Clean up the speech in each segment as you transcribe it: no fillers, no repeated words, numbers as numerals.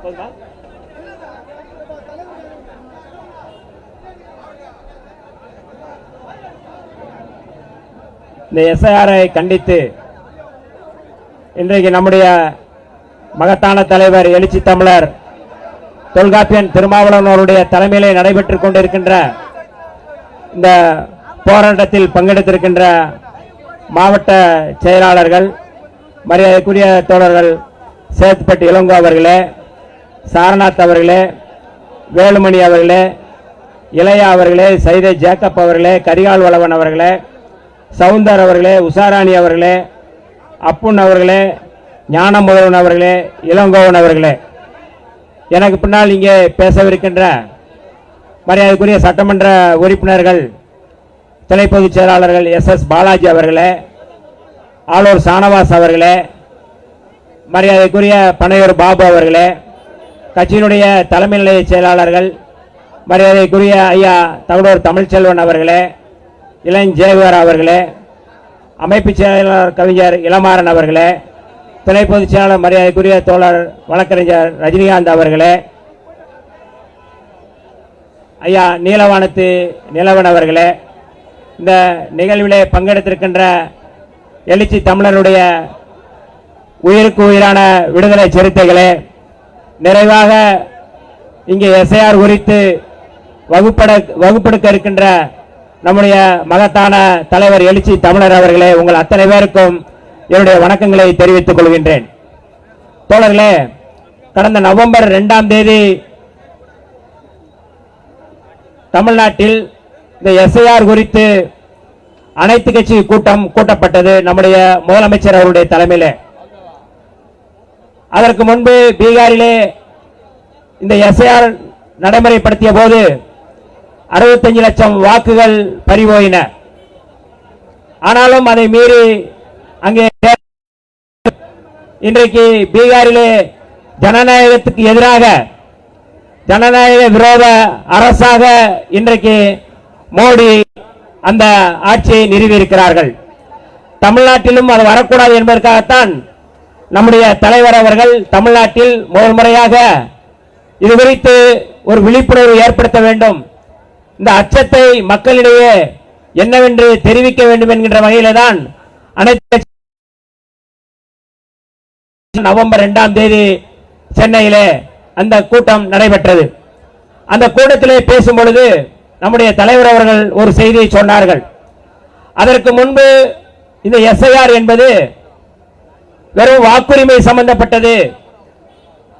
இந்த எஸ்ஐஆரை கண்டித்து இன்றைக்கு நம்முடைய மகத்தான தலைவர் எழுச்சி தமிழர் தொல்காப்பியன் திருமாவளவன் அவருடைய தலைமையிலே நடைபெற்றுக் கொண்டிருக்கின்ற இந்த போராட்டத்தில் பங்கெடுத்திருக்கின்ற மாவட்ட செயலாளர்கள், மரியாதைக்குரிய தோழர்கள் சேத்துப்பட்டு இளங்கோ அவர்களே, சாரநாத் அவர்களே, வேலுமணி அவர்களே, இளையா அவர்களே, சைதை ஜேக்கப் அவர்களே, கரிகால் வளவன் அவர்களே, சவுந்தர் அவர்களே, உஷாராணி அவர்களே, அப்புன் அவர்களே, ஞானமுதல்வன் அவர்களே, இளங்கோவன் அவர்களே, எனக்கு பின்னால் இங்கே பேசவிருக்கின்ற மரியாதைக்குரிய சட்டமன்ற உறுப்பினர்கள், துணை பொதுச் செயலாளர்கள் எஸ் பாலாஜி அவர்களே, ஆலூர் சானவாஸ் அவர்களே, மரியாதைக்குரிய பனையூர் பாபு அவர்களே, கட்சியினுடைய தலைமை நிலைய செயலாளர்கள், மரியாதைக்குரிய ஐயா தகடூர் தமிழ்ச்செல்வன் அவர்களே, இளஞ்சேகர் அவர்களே, அமைப்பு செயலாளர் கவிஞர் இளமாறன் அவர்களே, துணை பொதுச் செயலாளர் மரியாதைக்குரிய தோழர் வழக்கறிஞர் ரஜினிகாந்த் அவர்களே, ஐயா நீலவானத்து நிலவன் அவர்களே, இந்த நிகழ்விலே பங்கெடுத்திருக்கின்ற எழுச்சி தமிழருடைய உயிருக்கு உயிரான விடுதலை சிறுத்தைகளே, நிறைவாக இங்கே எஸ்ஐஆர் குறித்து வகுப்பெடுக்க இருக்கின்ற நம்முடைய மகத்தான தலைவர் எழுச்சி தமிழர் அவர்களே, உங்கள் அத்தனை பேருக்கும் என்னுடைய வணக்கங்களை தெரிவித்துக் கொள்கின்றேன். தோழர்களே, கடந்த நவம்பர் 2ஆம் தேதி தமிழ்நாட்டில் இந்த எஸ்ஐஆர் குறித்து அனைத்து கட்சி கூட்டம் கூட்டப்பட்டது நம்முடைய முதலமைச்சர் அவருடைய தலைமையிலே. அதற்கு முன்பு பீகாரிலே இந்த எஸ்ஐஆர் நடைமுறைப்படுத்திய போது 65 லட்சம் வாக்குகள் பறிபோயின. ஆனாலும் அதை மீறி அங்கே இன்றைக்கு பீகாரிலே ஜனநாயகத்துக்கு எதிராக ஜனநாயக விரோத அரசாக இன்றைக்கு மோடி அந்த ஆட்சியை நிறுவியிருக்கிறார்கள். தமிழ்நாட்டிலும் அது வரக்கூடாது என்பதற்காகத்தான் நம்முடைய தலைவர் அவர்கள் தமிழ்நாட்டில் முதல் முறையாக இது குறித்து ஒரு விழிப்புணர்வு ஏற்படுத்த வேண்டும், இந்த அச்சத்தை மக்களிடையே என்னவென்று தெரிவிக்க வேண்டும் என்கின்ற வகையிலே தான் அனைத்து நவம்பர் 2ஆம் தேதி சென்னையிலே அந்த கூட்டம் நடைபெற்றது. அந்த கூட்டத்திலே பேசும் பொழுது நம்முடைய தலைவர் அவர்கள் ஒரு செய்தியை சொன்னார்கள். அதற்கு முன்பு இந்த எஸ்ஐஆர் என்பது வெறும் வாக்குரிமை சம்பந்தப்பட்டது,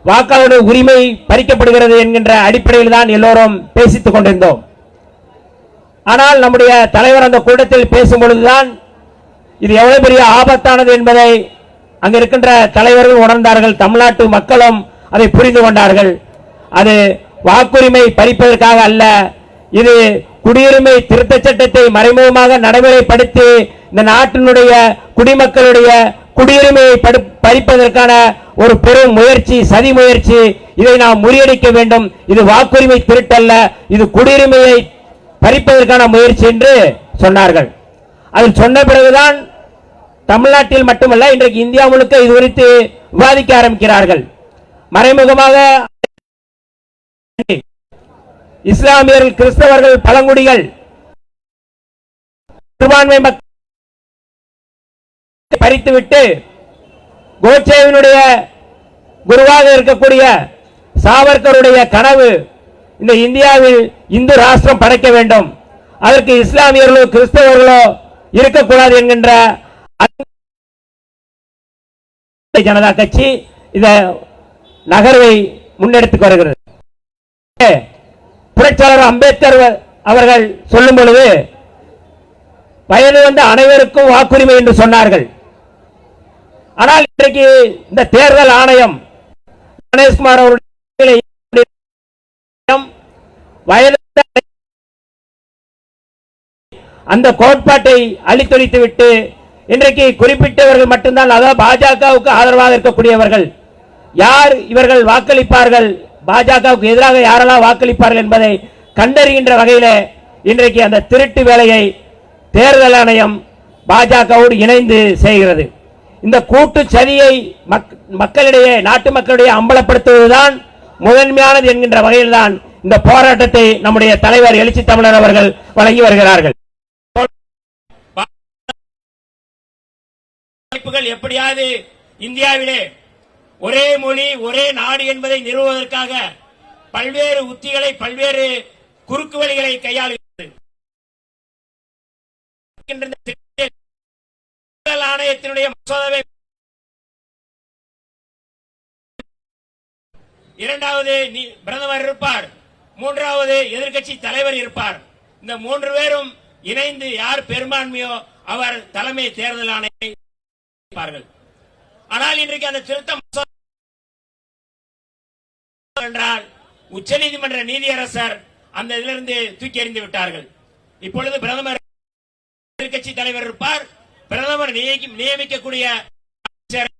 வாக்காளருடைய உரிமை பறிக்கப்படுகிறது என்கின்ற அடிப்படையில் தான் எல்லோரும் பேசித்துக் கொண்டிருந்தோம். ஆனால் நம்முடைய தலைவர் அந்த கூட்டத்தில் பேசும் பொழுதுதான் இது எவ்வளவு பெரிய ஆபத்தானது என்பதை அங்க இருக்கின்ற தலைவர்கள் உணர்ந்தார்கள், தமிழ்நாட்டு மக்களும் அதை புரிந்து கொண்டார்கள். அது வாக்குரிமை பறிப்பதற்காக அல்ல, இது குடியுரிமை திருத்த சட்டத்தை மறைமுகமாக நடைமுறைப்படுத்தி இந்த நாட்டினுடைய குடிமக்களுடைய குடியுரிமையை பறிப்பதற்கான ஒரு பெரும் முயற்சி, சதி முயற்சி. இதை நாம் முறியடிக்க வேண்டும். இது வாக்குரிமை திருட்டல்ல, இது குடியுரிமையை பறிப்பதற்கான முயற்சி என்று சொன்னார்கள். அதில் சொன்ன பிறகுதான் தமிழ்நாட்டில் மட்டுமல்ல இன்றைக்கு இந்தியா முழுக்க இது குறித்து விவாதிக்க ஆரம்பிக்கிறார்கள். மறைமுகமாக இஸ்லாமியர்கள், கிறிஸ்தவர்கள், பழங்குடிகள், சிறுபான்மை மக்கள் பறித்துவிட்டு கோட்சேவினுடைய குருவாக இருக்கக்கூடிய சாவர்கருடைய கனவு இந்த இந்தியாவில் இந்து ராஷ்டிரம் படைக்க வேண்டும், அதற்கு இஸ்லாமியர்களோ கிறிஸ்தவர்களோ இருக்கக்கூடாது என்கின்ற ஜனதா கட்சி இந்த நகர்வை முன்னெடுத்துக் வருகிறது. புரட்சியாளர் அம்பேத்கர் அவர்கள் சொல்லும் பொழுது வயது வந்த அனைவருக்கும் வாக்குரிமை என்று சொன்னார்கள். ஆனால் இன்றைக்கு இந்த தேர்தல் ஆணையம் கணேஷ்குமார் அவருடைய வயது அந்த கோட்பாட்டை அழித்தொழித்து விட்டு இன்றைக்கு குறிப்பிட்டவர்கள் மட்டும்தான், அதாவது பாஜகவுக்கு ஆதரவாக இருக்கக்கூடியவர்கள் யார் இவர்கள் வாக்களிப்பார்கள், பாஜகவுக்கு எதிராக யாரெல்லாம் வாக்களிப்பார்கள் என்பதை கண்டறிகின்ற வகையில் இன்றைக்கு அந்த திருட்டு வேலையை தேர்தல் ஆணையம் பாஜகவோடு இணைந்து செய்கிறது. இந்த கூட்டு சதியை மக்களிடையே, நாட்டு மக்களிடையே அம்பலப்படுத்துவதுதான் முதன்மையானது என்கின்ற வகையில் தான் இந்த போராட்டத்தை நம்முடைய தலைவர் எழுச்சி தமிழர் அவர்கள் வழங்கி வருகிறார்கள். எப்படியாவது இந்தியாவிலே ஒரே மொழி ஒரே நாடு என்பதை நிறுவுவதற்காக பல்வேறு உத்திகளை பல்வேறு குறுக்கு வழிகளை கையாளுகிறது. ஆணையத்தினுடைய மசோதாவை இரண்டாவது பிரதமர் இருப்பார், மூன்றாவது எதிர்க்கட்சி தலைவர் இருப்பார். இந்த மூன்று பேரும் இணைந்து யார் பெரும்பான்மையோ அவர் தலைமை தேர்தல் ஆணையம். ஆனால் இன்றைக்கு அந்த திருத்தம் என்றால் உச்சநீதிமன்ற நீதியரசர் அந்த இதிலிருந்து தூக்கி எறிந்து விட்டார்கள். இப்பொழுது பிரதமர் எதிர்க்கட்சி தலைவர் இருப்பார், பிரதமர் நியமிக்கக்கூடிய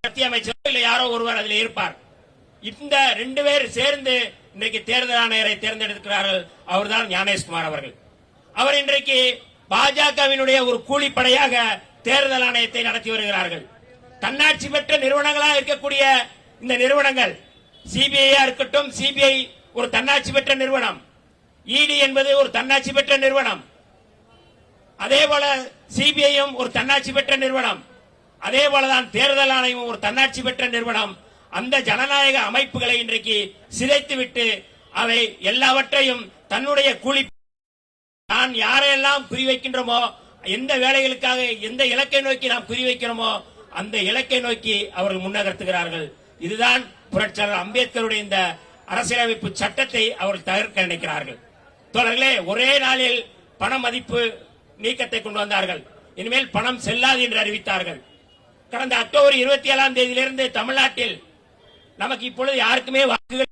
மத்திய அமைச்சர் இல்லை யாரோ ஒருவர் அதில் இருப்பார். இந்த ரெண்டு பேர் சேர்ந்து இன்றைக்கு தேர்தல் ஆணையரை தேர்ந்தெடுக்கிறார்கள். அவர்தான் ஞானேஷ்குமார் அவர்கள். அவர் இன்றைக்கு பாஜகவினுடைய ஒரு கூலிப்படையாக தேர்தல் ஆணையத்தை நடத்தி வருகிறார்கள். தன்னாட்சி பெற்ற நிறுவனங்களாக இருக்கக்கூடிய இந்த நிறுவனங்கள் சிபிஐ இருக்கட்டும், சிபிஐ ஒரு தன்னாட்சி பெற்ற நிறுவனம், இடி என்பது ஒரு தன்னாட்சி பெற்ற நிறுவனம், அதே போல சிபிஐயும் ஒரு தன்னாட்சி பெற்ற நிறுவனம், அதே போலதான் தேர்தல் ஆணையம் ஒரு தன்னாட்சி பெற்ற நிறுவனம். அந்த ஜனநாயக அமைப்புகளை இன்றைக்கு சிதைத்துவிட்டு அவை எல்லாவற்றையும் தன்னுடைய கூலி நான் யாரையெல்லாம் குறிவைக்கின்றோமோ, எந்த வேலைகளுக்காக எந்த இலக்கை நோக்கி நாம் குறிவைக்கிறோமோ அந்த இலக்கை நோக்கி அவர்கள் முன்னகர்த்துகிறார்கள். இதுதான் புரட்சியாளர் அம்பேத்கருடைய இந்த அரசியலமைப்பு சட்டத்தை அவர்கள் தகர்க்க நினைக்கிறார்கள். தோழர்களே, ஒரே நாளில் பண மதிப்பு நீக்கத்தை கொண்டு வந்தார்கள். இனிமேல் பணம் செல்லாது என்று அறிவித்தார்கள். கடந்த அக்டோபர் 27ஆம் தேதியிலிருந்து தமிழ்நாட்டில் நமக்கு இப்பொழுது யாருக்குமே வாக்குகள்